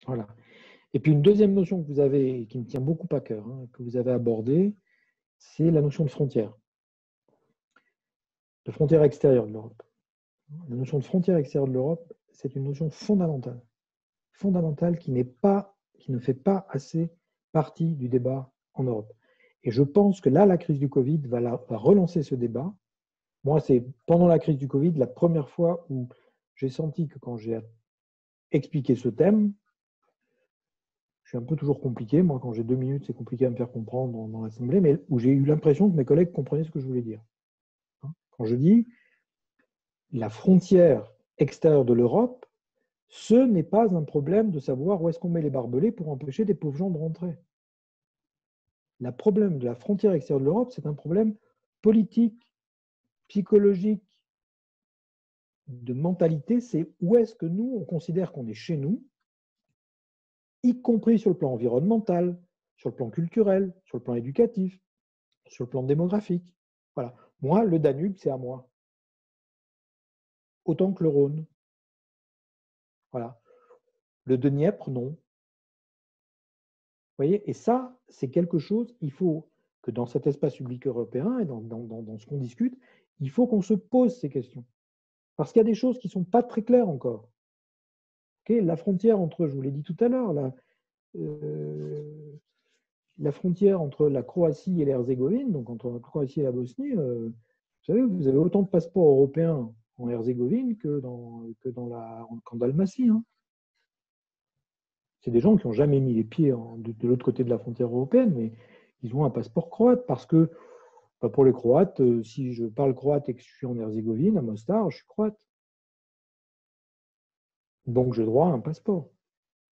Voilà. Et puis une deuxième notion que vous avez, qui me tient beaucoup à cœur, hein, que vous avez abordée, c'est la notion de frontière extérieure de l'Europe. La notion de frontière extérieure de l'Europe, c'est une notion fondamentale, qui ne fait pas assez partie du débat en Europe. Et je pense que là, la crise du Covid va relancer ce débat. Moi, c'est pendant la crise du Covid la première fois où j'ai senti que quand j'ai expliqué ce thème, je suis un peu toujours compliqué. Moi, quand j'ai 2 minutes, c'est compliqué à me faire comprendre dans l'Assemblée, mais où j'ai eu l'impression que mes collègues comprenaient ce que je voulais dire. Quand je dis la frontière extérieure de l'Europe, ce n'est pas un problème de savoir où est-ce qu'on met les barbelés pour empêcher des pauvres gens de rentrer. Le problème de la frontière extérieure de l'Europe, c'est un problème politique, psychologique, de mentalité. C'est où est-ce que nous, on considère qu'on est chez nous, y compris sur le plan environnemental, sur le plan culturel, sur le plan éducatif, sur le plan démographique. Voilà. Moi, le Danube, c'est à moi. Autant que le Rhône. Voilà. Le Dniepr, non. Vous voyez, et ça, c'est quelque chose, il faut que dans cet espace public européen et dans ce qu'on discute, il faut qu'on se pose ces questions. Parce qu'il y a des choses qui ne sont pas très claires encore. Okay, la frontière entre, je vous l'ai dit tout à l'heure, la frontière entre la Croatie et l'Herzégovine, donc entre la Croatie et la Bosnie, vous savez, vous avez autant de passeports européens en Herzégovine qu'en Dalmatie. Hein. C'est des gens qui n'ont jamais mis les pieds de l'autre côté de la frontière européenne, mais ils ont un passeport croate parce que, pour les Croates, si je parle croate et que je suis en Herzégovine, à Mostar, je suis croate. Donc j'ai droit à un passeport.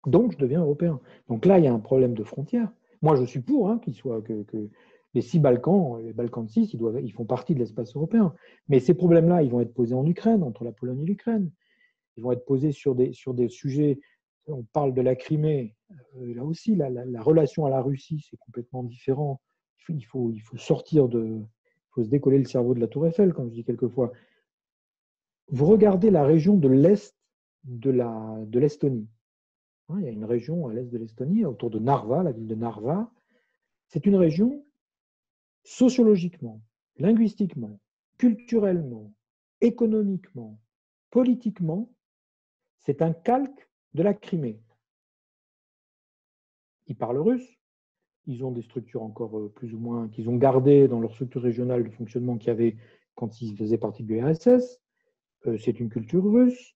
Donc je deviens européen. Donc là, il y a un problème de frontière. Moi, je suis pour que les 6 Balkans, les Balkans 6, ils font partie de l'espace européen. Mais ces problèmes-là, ils vont être posés en Ukraine, entre la Pologne et l'Ukraine. Ils vont être posés sur des sujets. On parle de la Crimée. Là aussi, la relation à la Russie, c'est complètement différent. Il faut sortir il faut se décoller le cerveau de la Tour Eiffel, comme je dis quelquefois. Vous regardez la région de l'Est de l'Estonie. Il y a une région à l'est de l'Estonie, autour de Narva, la ville de Narva. C'est une région sociologiquement, linguistiquement, culturellement, économiquement, politiquement, c'est un calque de la Crimée. Ils parlent russe, ils ont des structures encore plus ou moins qu'ils ont gardées dans leur structure régionale de fonctionnement qu'il y avait quand ils faisaient partie de l'URSS. C'est une culture russe.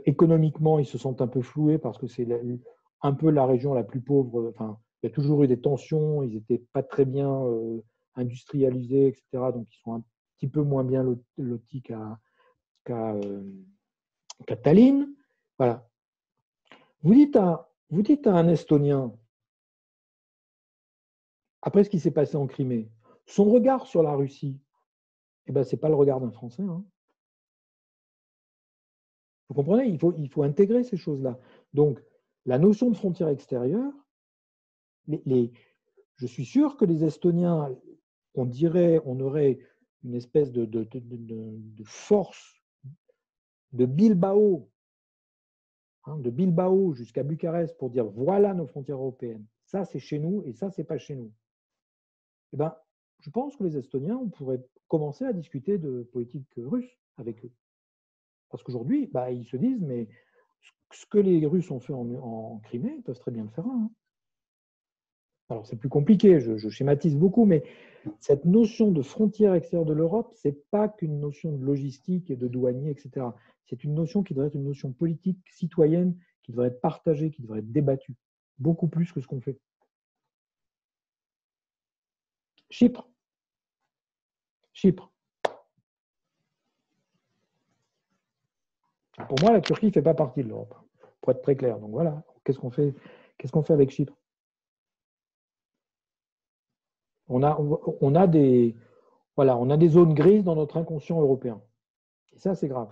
Économiquement, ils se sentent un peu floués parce que c'est un peu la région la plus pauvre. Enfin, il y a toujours eu des tensions, ils n'étaient pas très bien industrialisés, etc. Donc, ils sont un petit peu moins bien lotis qu'à Tallinn. Voilà. Vous dites à un Estonien, après ce qui s'est passé en Crimée, son regard sur la Russie, eh ben, ce n'est pas le regard d'un Français. Hein. Vous comprenez, il faut intégrer ces choses-là. Donc, la notion de frontière extérieure, je suis sûr que les Estoniens, on aurait une espèce de force de Bilbao jusqu'à Bucarest pour dire voilà nos frontières européennes. Ça, c'est chez nous et ça, c'est pas chez nous. Eh ben, je pense que les Estoniens, on pourrait commencer à discuter de politique russe avec eux. Parce qu'aujourd'hui, ils se disent, mais ce que les Russes ont fait en Crimée, ils peuvent très bien le faire là. Hein. Alors, c'est plus compliqué, je schématise beaucoup, mais cette notion de frontière extérieure de l'Europe, ce n'est pas qu'une notion de logistique et de douanier, etc. C'est une notion qui devrait être une notion politique, citoyenne, qui devrait être partagée, qui devrait être débattue, beaucoup plus que ce qu'on fait. Chypre. Pour moi, la Turquie ne fait pas partie de l'Europe, pour être très clair. Donc voilà, qu'est-ce qu'on fait avec Chypre? On a des zones grises dans notre inconscient européen. Et ça, c'est grave.